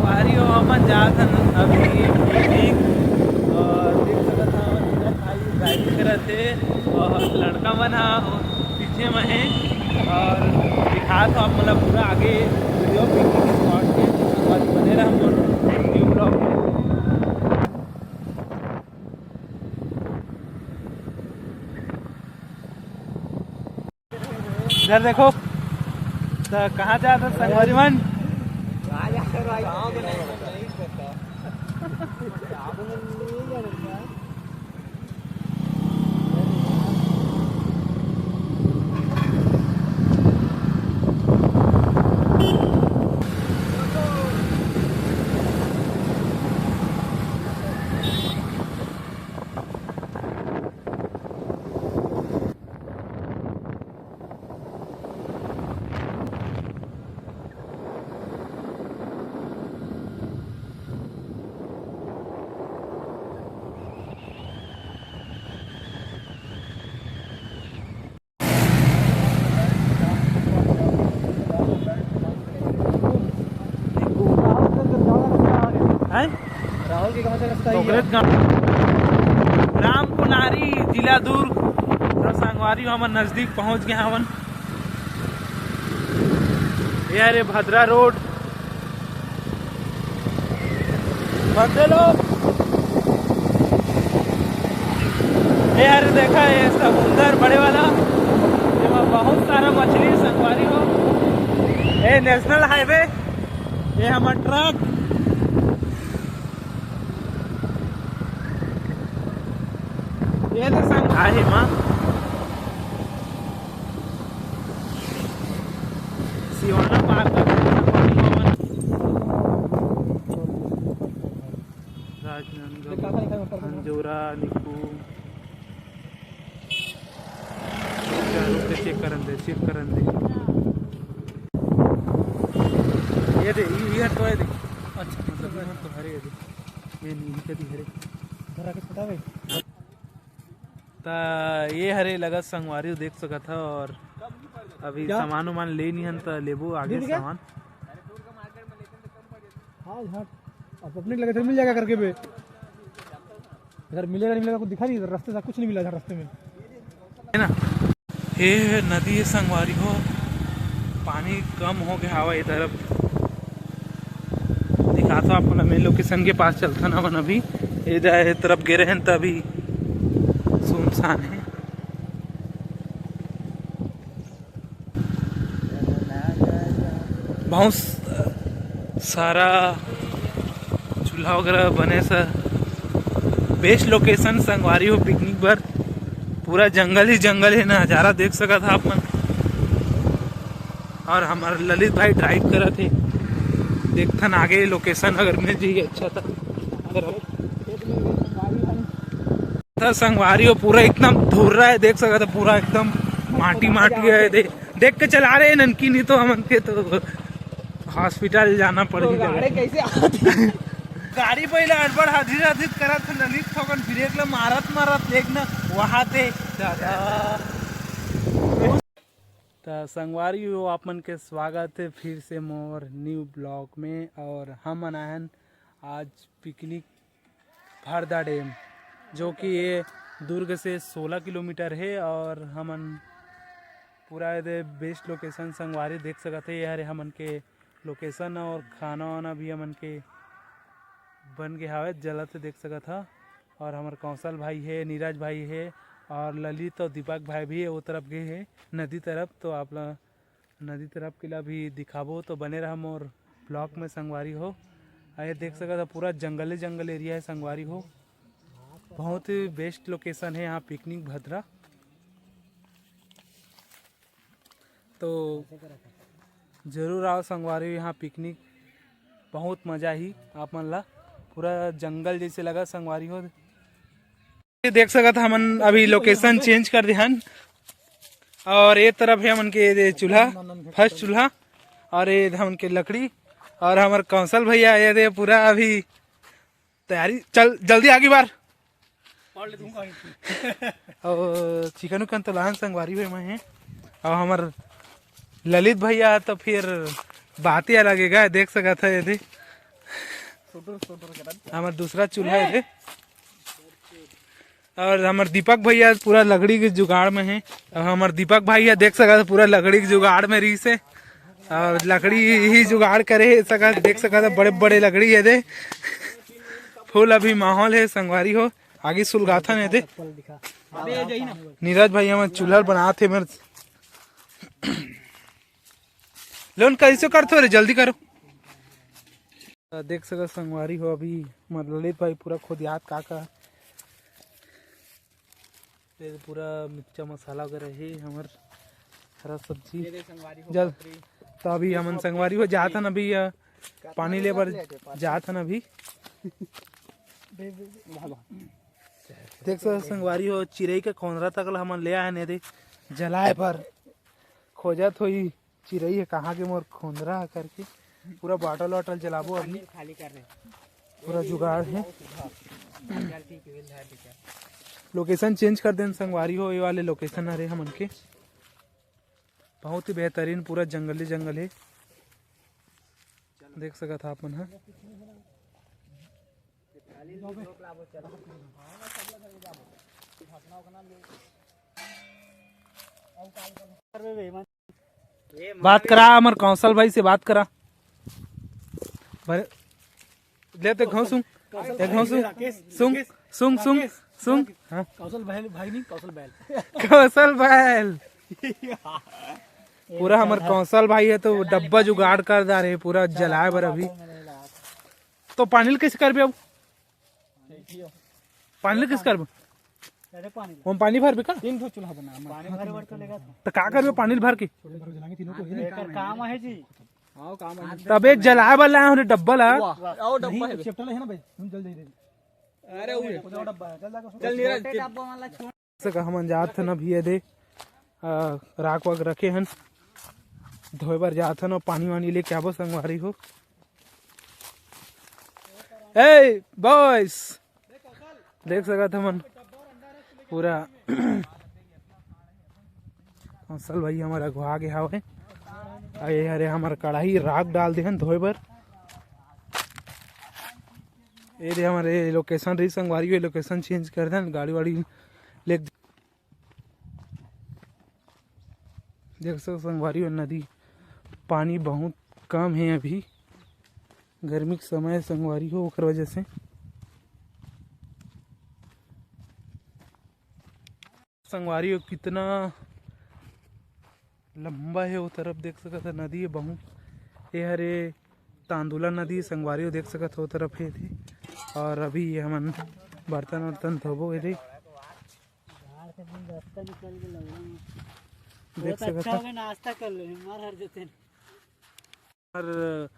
संगवारी हो हमन जात हन अभी पिकनिक और देख सकत हन मेरा भाई ड्राइविंग करत हे और लड़का मन ह पीछे में है और दिखात हो आप मतलब पूरा आगे वीडियो पिकनिक स्पॉट के और बने रहा मोर न्यू ब्लॉग में। इधर देखो तो कहाँ जाता संगवारी मन राहुल के कहाँ से रास्ता राम कुनारी जिला दुर्ग तो संगवारी हमन नजदीक पहुंच गए हवन। ये रे भद्रा रोड भद्रे लोग ये रे देखा है समुंदर बड़े वाला इसमें बहुत सारा मछली संगवारी हो। ये नेशनल हाईवे ये हमारा ट्रक ये तो संग आहे माँ सिवाना पार कर राजनांदगांव अंजोरा निकू चेक करन दे ये दे ये तो है दे अच्छा मतलब ये तो हरे दे ये नहीं कदी हरे धरा के छटावे ता ये हरे लगत संगवारी देख सकत है और अभी सामान उमान ले नहीं हन तो लेबो आगे सामान। हाँ हाँ अब अपने लगे मिल जाएगा करके बे अगर मिलेगा नहीं मिलेगा कुछ दिखा नहीं रास्ते से कुछ नहीं मिला रास्ते में है ना। ये नदी संगवारी हो पानी कम हो गया हवा ये तरफ दिखाता आपको ना मैं लोकेशन के पास चलता ना मन अभी ये तरफ गिरे हैं तभी सुनसान है। बहुत सारा चूल्हा वगैरह बने सर बेस्ट लोकेशन संगवारी हो पिकनिक पर पूरा जंगल ही जंगल है नज़ारा देख सका था आप मन और हमारे ललित भाई ड्राइव करा थे देखथन आगे लोकेशन अगर मिल जाइए अच्छा था अगर संगवारी हो पूरा एकदम धुर रहा है देख सका था पूरा एकदम माटी माटी है देख के चला रहे हैं ननकी नहीं तो हम के तो हॉस्पिटल जाना पड़ेगा। गाड़ी पहले अड़बड़ हाजिर हाजिर करा था ललित थोकन ब्रेक ला मारत देखना वहाँ थे तो संगवारी हो आप मन के स्वागत है फिर से मोर न्यू ब्लॉग में और हम मनाहन आज पिकनिक भरदा डैम जो कि ये दुर्ग से 16 किलोमीटर है और हमन पूरा ये बेस्ट लोकेशन संगवारी देख सकते हैं। यार हमन के लोकेशन और खाना वाना भी हमन के बन के हावे जलत देख सकत था और हमारे कौशल भाई है नीरज भाई है और ललित और दीपक भाई भी है वो तरफ गए हैं नदी तरफ तो आप नदी तरफ के लिए भी दिखाबो तो बने रहा मोर ब्लॉक में संगवारी हो। आए देख सकता था पूरा जंगल एरिया है संगवारी हो बहुत ही बेस्ट लोकेशन है यहाँ पिकनिक भद्रा तो जरूर आओ संगवारी यहाँ पिकनिक बहुत मजा ही आप मन ला पूरा जंगल जैसे लगा संगवारी हो देख सकत हमन अभी लोकेशन चेंज कर दिहन और ये तरफ है हमन के चूल्हा फर्स्ट चूल्हा और ये हमन के लकड़ी और हमारे कौशल भैया ये पूरा अभी तैयारी चल जल्दी आगे बार और चिकन उकन तो लान संगवारी हुए मैं है और हमार ललित भैया तो फिर बात ही अलग है देख सका था यदि हमार दूसरा चूल्हा है और हमार दीपक भैया पूरा लकड़ी के जुगाड़ में है। और हमार दीपक भैया देख सका पूरा लकड़ी के जुगाड़ में रही से और लकड़ी ही जुगाड़ करे सका देख सका बड़े बड़े लकड़ी है दे फुल अभी माहौल है संगवारी हो आगे सुलगाथन है दे नीरज भैया मैं चूल्हा बनाते मेरे लोन कैसे करते हो रे जल्दी करो। देख सका संगवारी हो अभी ललित भाई पूरा खोदियात का पूरा मिर्चा मसाला वगैरह है हमार हरा सब्जी जल तो अभी हमन संगवारी हो जात हन अभी पानी ले बर जात हन अभी देख सका संगवारी हो चिरई के खोंदरा तक हमन ले आए ने दे जलाए पर खोजत होई चिरई है कहाँ के मोर खोंदरा करके पूरा बाटल वाटल जलाबो अभी खाली कर रहे पूरा जुगाड़ है। लोकेशन चेंज कर दें संगवारी हो ये वाले लोकेशन अरे हमन के बहुत ही बेहतरीन पूरा जंगल ही जंगल है देख सका था अपन है। बात करा अमर कौशल भाई से बात करा ले ते घोसुंग सुंग सुंग सुंग सुंग हाँ कौशल भाई नहीं कौशल बैल कौशल बैल पूरा हमार कौशल भाई है तो डब्बा जुगाड़ कर दा रहे पूरा जलाए बर अभी तो पानी कैसे कर अब पानी कैसे कर हम पानी भर का 3 चूल्हा बना पानी भरे बर चलेगा तो का करबे पानी भर के एकर काम है जी हां काम है तब एक जलाए वाला है डब्बा ला आओ डब्बा है चेप्टा है ना भाई हम जल्दी दे अरे वो डब्बा है चल नीरज डब्बा वाला छोड़ सका हम जात न भी दे राख वाक रखे हन धोए बर जात हन और पानी वानी लेके आबो संगवारी हो ए बॉयज देख सका था मन पूरा कौशल भाई हमारा घुआ गया है अरे अरे हमारा कढ़ाई राख डाल दे धोए बर ये रे हमारे लोकेशन रही संगवारी हुई लोकेशन चेंज कर दें गाड़ी वाड़ी ले देख सको संगवारी हुई नदी पानी बहुत कम है अभी गर्मी के समय संगवारी हो ओकर वजह से संगवारी हो कितना लंबा है वो तरफ देख सकत है नदी है बहुत ये हरे तांदुला नदी संगवारी हो देख सकत हो तरफ है थी और अभी ये हमन बर्तन वर्तन धोबो है देख सकत है नाश्ता कर ले मार हर देते और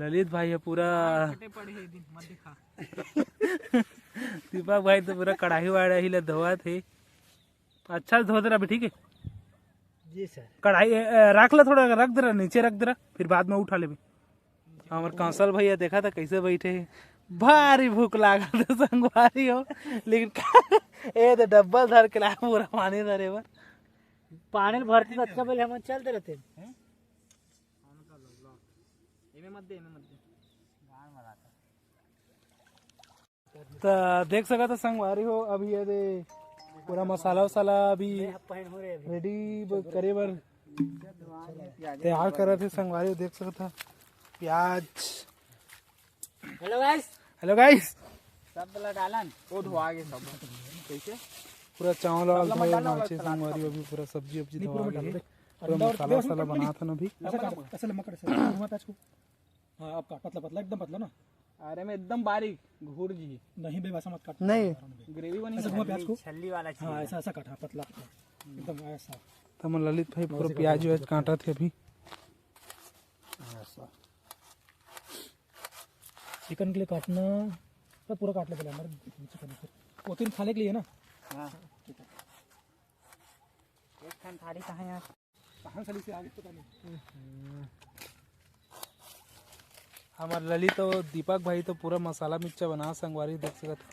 ललित भाई है पूरा दीपक भाई तो पूरा कढ़ाई वाढ़ाई ले धोआ थे अच्छा से धो दे रहा अभी ठीक है जी सर कढ़ाई रख ला थोड़ा रख दे रहा नीचे रख दे रहा फिर बाद में उठा ले हमारे कौशल भैया देखा था कैसे बैठे भारी भूख लागल तो संगवारी हो लेकिन ए तो डब्बल धर के ला पूरा पानी धरे बा पानी भरते तो अच्छा पहले हम चलते रहते तो देख सका था संगवारी हो अभी ये दे पूरा मसाला वसाला अभी रेडी करे बर तैयार कर रहे थे संगवारी हो देख सकता था प्याज हेलो गाइस सब डालन वो धोआ गए सब कैसे पूरा चावल वावल धोए नाचे संगवारी अभी पूरा सब्जी वब्जी धोआ गई पूरा मसाला वसाला बना था ना अभी ऐसा लम्बा कर ऐसा हां आप काट पतला पतला एकदम पतला ना अरे मैं एकदम बारीक घूर जी नहीं बेवसा मत काट नहीं ग्रेवी बनी ऐसा घुमा प्याज को छल्ली वाला हां ऐसा ऐसा काटा पतला एकदम ऐसा तो हम ललित भाई पूरा प्याज व्याज काटा थे अभी ऐसा चिकन के लिए काटना सब पूरा काट ले पहले हमारे चिकन को 3 खाने के लिए ना हां एक खान थाली कहां यार कहां सली से आगे पता नहीं हमारे ललित तो दीपक भाई तो पूरा मसाला मिर्चा बना संगवारी देख सकता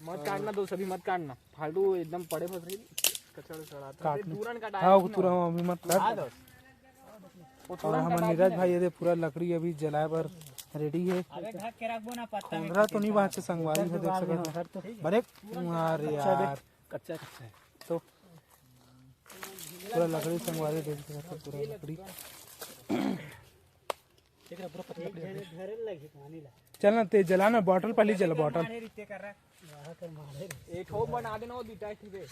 मत काटना दो सभी मत काटना फालतू एकदम पड़े फस रही कचड़ चढ़ाता काटने तुरंत काटा हाँ तुरा अभी मत काट और हमारे नीरज भाई ये पूरा लकड़ी अभी जलाए पर रेडी है। खोंदरा तो नहीं बात संगवारी है, देख सकते हैं। बड़े अरे यार कच्चा कच्चा है तो पूरा लकड़ी संगवारी देख सकते हैं, पूरा लकड़ी। चल ना तेज जला ना, बॉटल पहले जला बॉटल। एक ठोक बना देना वो बीटा ठीक है।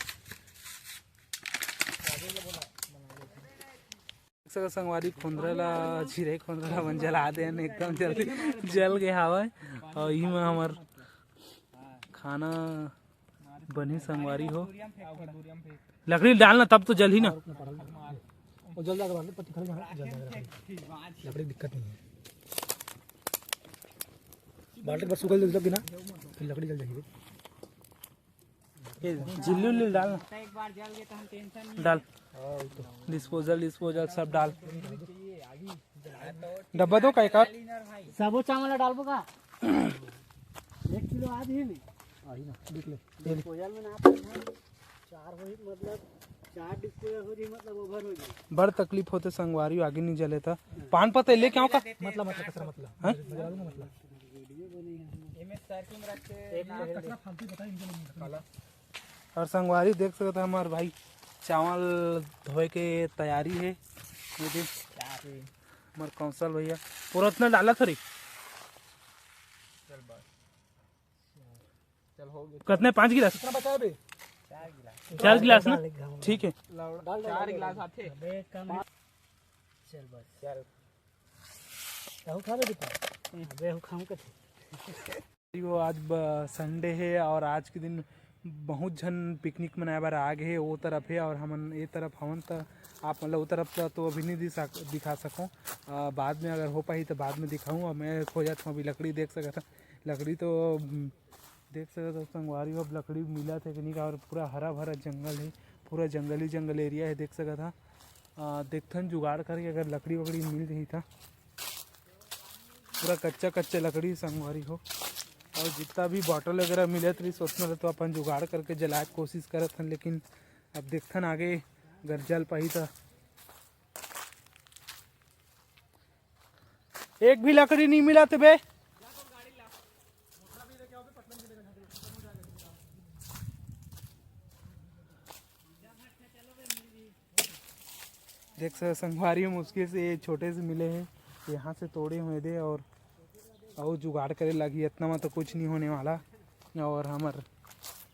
संगवारी खोंदरा चिरे खोंदरा मन जला दे एकदम जल्दी जल गए हवा। और यही में हमार खाना बनी संगवारी हो। लकड़ी डालना तब तो जल ही ना। वो जल जाएगा, पत्ती खड़ी जल जाएगा, लकड़ी दिक्कत नहीं है। बाल्टी पर सूखल जल ना फिर लकड़ी जल जाएगी। जिल्ली उल्ली डाल, डाल डिस्पोजल सब डाल। डब्बा दो का सबो चावल डालबो का 1 किलो आज ही में आई ना देख ले डिस्पोजल में ना 4 होई मतलब 4 डिस्पोजल हो जी मतलब ओवर हो जी। बड़ तकलीफ होते संगवारी आगे नहीं जले था। पान पत्ते ले क्या का मतलब कसरा मतलब मतलब एमएस सर्किंग रखते एक कसरा फालतू पता इनके। और संगवारी देख सकते हमारे भाई चावल धोए के तैयारी है। ये देख हमारे कौशल भैया पूरा इतना डाला थोड़ी। चल बस चल हो गया। कितने 5 गिलास? कितना बचा है बे? 4 गिलास ना, ठीक है। 4 गिलास आते चल बस चल कहू खा बे बेटा अबे हूं खाऊं के। वो आज संडे है और आज के दिन बहुत जन पिकनिक मनाए बार आ गए वो तरफ है और हमन ये तरफ हमन तो आप मतलब वो तरफ तो अभी नहीं दिखा सकूँ। बाद में अगर हो पाई तो बाद में दिखाऊँ। और मैं खोजत हूँ अभी लकड़ी देख सका था, लकड़ी तो देख सकते हो संगवारी। अब लकड़ी मिला थे कि नहीं, और पूरा हरा भरा जंगल है, पूरा जंगल एरिया है देख सका था। देखथन जुगाड़ करके अगर लकड़ी वकड़ी मिल गई था। पूरा कच्चा लकड़ी संगवारी हो। और जितना भी बॉटल वगैरह मिले तो सोचना रहे तो अपन जुगाड़ करके जलाए कोशिश करत हन, लेकिन अब देखथन आगे अगर जल पाई तो। एक भी लकड़ी नहीं मिला तो बे देख सकते संगवारी मुश्किल से ये छोटे से मिले हैं, यहाँ से तोड़े हुए थे और जुगाड़ करे लगी। इतना में तो कुछ नहीं होने वाला। और हमार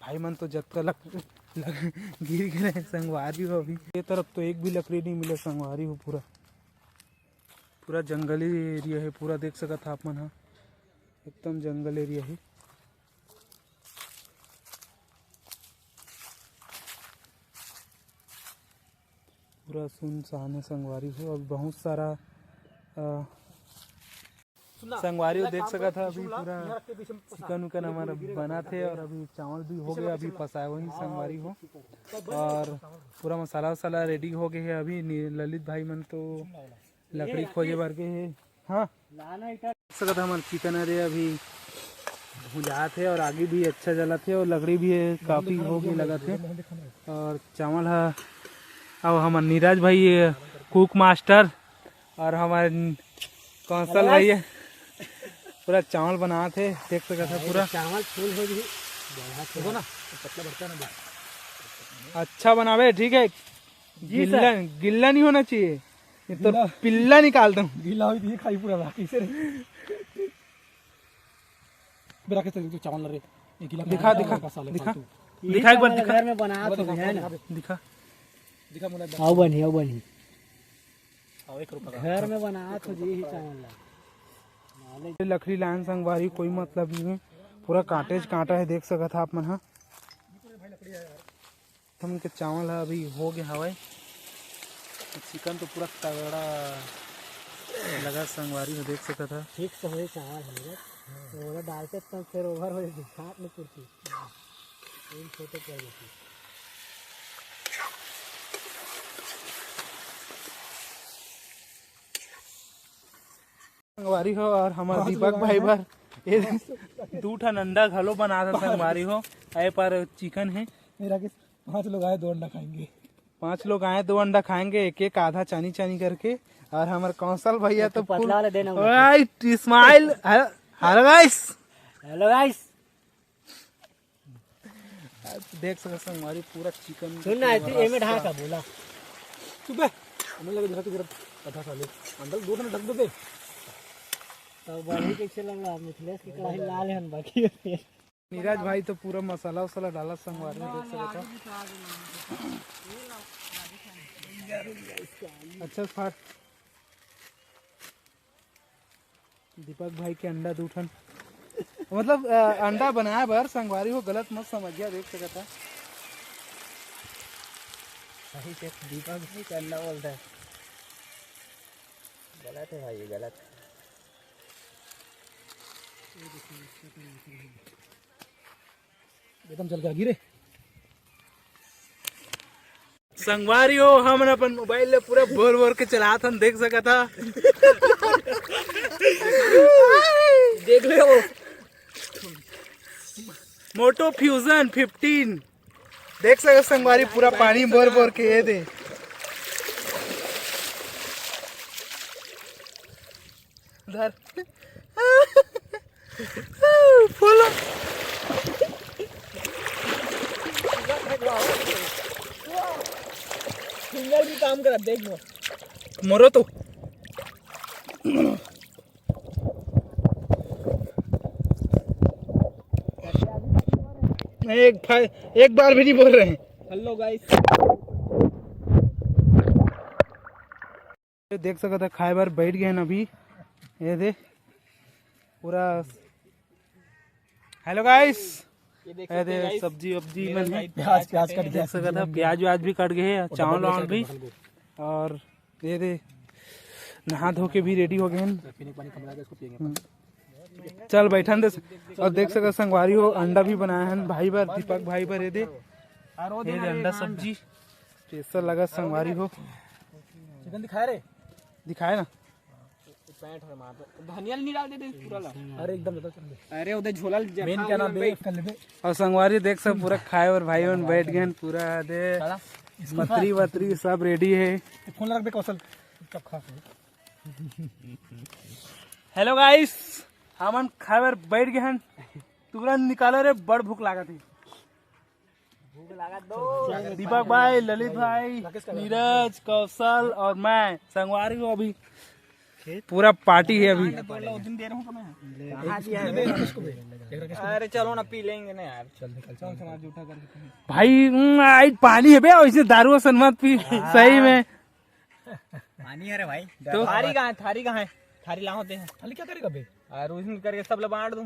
भाई मन तो जब तक गिर गए संगवारी हो। अभी ये तरफ तो एक भी लकड़ी नहीं मिले संगवारी हो। पूरा जंगली एरिया है, पूरा देख सका था आप मन। हाँ एकदम जंगल एरिया है। पूरा सुनसान है संगवारी हो। अभी बहुत सारा संगवारी देख सका था। अभी पूरा चिकन उकन हमारा बना थे और अभी चावल भी हो गया, अभी पसाए वही संगवारी हो। और पूरा मसाला वसाला रेडी हो गए है। अभी ललित भाई मन तो लकड़ी खोजे भर के है। हाँ देख सका था हमारे चिकन अरे अभी भुजा थे और आगे भी अच्छा जला थे और लकड़ी भी काफ़ी हो गई लगा थे। और चावल है अब हमारे नीरज भाई कुक मास्टर और हमारे कौशल भाई है पूरा चावल बना थे देख सका था। पूरा चावल फूल हो गई देखो ना पतला बढ़ता ना अच्छा बनावे, ठीक है। गिल्ला नहीं होना चाहिए, ये तो पिल्ला निकाल दूं। गीला हुई थी खाई पूरा बाकी से मेरा कैसे तो चावल रे ये गीला दिखा एक बार दिखा। घर में बना तो है ना दिखा मुला आओ बनी आओ 1 रुपया घर में बना तो जी ही चावल लकड़ी लाइन संगवारी कोई मतलब नहीं है। पूरा कांटा है देख सका था आप मन। हाँ हम के चावल है अभी हो गया हवाई। चिकन तो पूरा तगड़ा लगा संगवारी में देख सका था। ठीक से हो चावल है तो डालते तो फिर ओवर हो जाती हाथ में कुर्ती इन छोटे कर देती। संगवारी हो और हमारे दीपक भाई भर ये 2 ठन अंडा घलो बना था संगवारी हो। आए पर चिकन है मेरा के 5 लोग आए 2 अंडा खाएंगे। 5 लोग आए, 2 अंडा खाएंगे, एक एक आधा चानी चानी करके। और हमारे कौशल भैया तो पतला वाला देना। Right smile. Hello guys, hello guys, देख सकते हमारी पूरा चिकन सुन ना ए में ढका का बोला सुबह हमें लगे जरा जरा कथा साले अंदर दूध में ढक दे। तो बड़ी कैसे लग रहा मिथिलेश की कढ़ाई लाल है बाकी है। नीरज भाई तो पूरा मसाला वसाला डाला संगवारी में, देख सकते हो। अच्छा फाट दीपक भाई के अंडा दूठन मतलब अंडा बनाया बार संगवारी हो, गलत मत समझिए, देख सकता। सही से दीपक भाई का अंडा बोलता है, गलत है भाई, ये गलत। एकदम चल गया गिरे। संगवारी हो हम अपन मोबाइल ले पूरा बोर बोर के चला था, देख सका था। देख ले वो मोटो फ्यूजन 15 देख सके संगवारी, पूरा पानी बोर बोर के ये दे। उधर फुल फिंगर भी काम करा, देख लो मरो तो। एक बार भी नहीं बोल रहे हैं। हेलो गाइस, देख सकते था खाए बार बैठ गए ना अभी, ये दे पूरा। हेलो गाइस, ये देख ये सकते दे हैं guys, सब्जी वब्जी मेरा में भाई प्याज कट गया। देख सकता था, प्याज व्याज भी कट गए, चावल वावल भी। और ये दे नहा धो के भी रेडी हो गए हैं। पीने पानी कम लगा, इसको पिएंगे। चल बैठन दे। और देख सकते संगवारी हो अंडा भी बनाया है भाई बार, दीपक भाई बार। ये दे अंडा सब्जी स्पेशल लगा संगवारी हो। चिकन दिखाए रे, दिखाए ना। पैंट है मार धनिया नहीं डाल देते पूरा ला। अरे एकदम ज्यादा चल दे। अरे उधर झोला मेन क्या नाम दे कर ले। और संगवारी देख सब पूरा खाए और भाई बहन बैठ गए हैं पूरा। दे मत्री वत्री सब रेडी है। फोन रख दे कौशल, कब खा। हेलो गाइस, हमन खाए और बैठ गए हैं, तुरंत निकालो रे, बड़ भूख लगा थी। भूख लगा दो। दीपक भाई, ललित भाई, नीरज, कौशल और मैं संगवारी हो। अभी पूरा पार्टी है अभी। अरे चलो ना पी लेंगे ना यार, चल निकल चल समाज जूठा करके। भाई आज पानी है बे, वैसे दारू सन मत पी। सही में पानी है रे भाई। तो थारी कहाँ है, थारी कहाँ है, थारी ला होते हैं। थाली क्या करेगा बे? और उसमें करके सब लोग बांट दूं।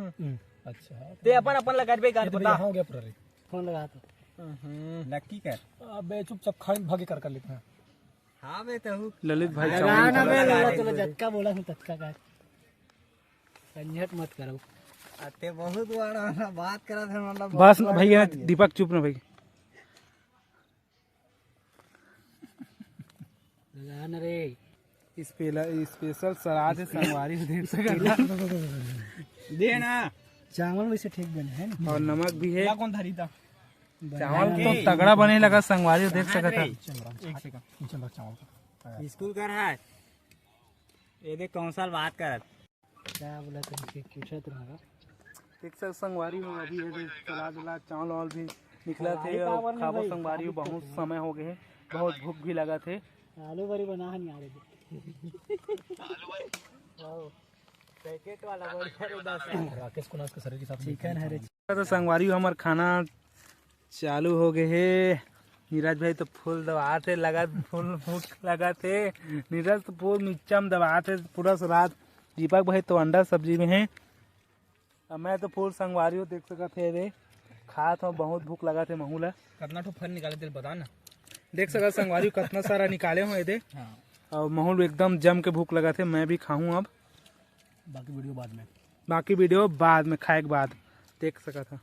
अच्छा ते अपन अपन लगा बे कर पता हो गया पूरा रे। फोन लगा तो नक्की कर। अबे चुपचाप खाई भागे कर लेते हैं। हाँ बे तो ललित भाई लगा ना बे, लगा चलो झटका बोला हूँ, तटका का संझट मत करो। अते बहुत बड़ा बात करा था मतलब। बस भैया दीपक चुप ना भाई। लगा ना रे, स्पेशल सलाद है संगवारी से, देख सकता। दे ना चावल वैसे ठीक बने हैं ना। और नमक भी है। कौन थारी था? चावल तो तगड़ा बने लगा संगवारी, देख सकता। एक सेकंड चावल स्कूल कर है ये देख कौन साल बात कर क्या बोला तो पूछत रहा। देख सकते संगवारी में अभी ये सलाद वलाद चावल वावल भी निकला थे। और खाबो संगवारी बहुत समय हो गए, बहुत भूख भी लगा थे। आलू बड़ी बना नहीं आ रही पैकेट वाला राकेश कुनास के शरीर के साथ चिकन है रे। तो संगवारी हमार खाना चालू हो गए है। नीरज भाई तो फुल दबाते लगा, फुल भूख लगा थे। नीरज तो फुल मिर्चम दबाते पूरा रात। दीपक भाई तो अंडा सब्जी में है। अब मैं तो फुल संगवारी हो, देख सका थे रे खा तो बहुत भूख लगा थे। महूला कितना ठो फल निकाले थे बता ना। देख सका संगवारी कितना सारा निकाले हुए थे। और महूल एकदम जम के भूख लगा थे। मैं भी खाऊं अब, बाकी वीडियो बाद में, बाकी वीडियो बाद में खाए के बाद देख सका था।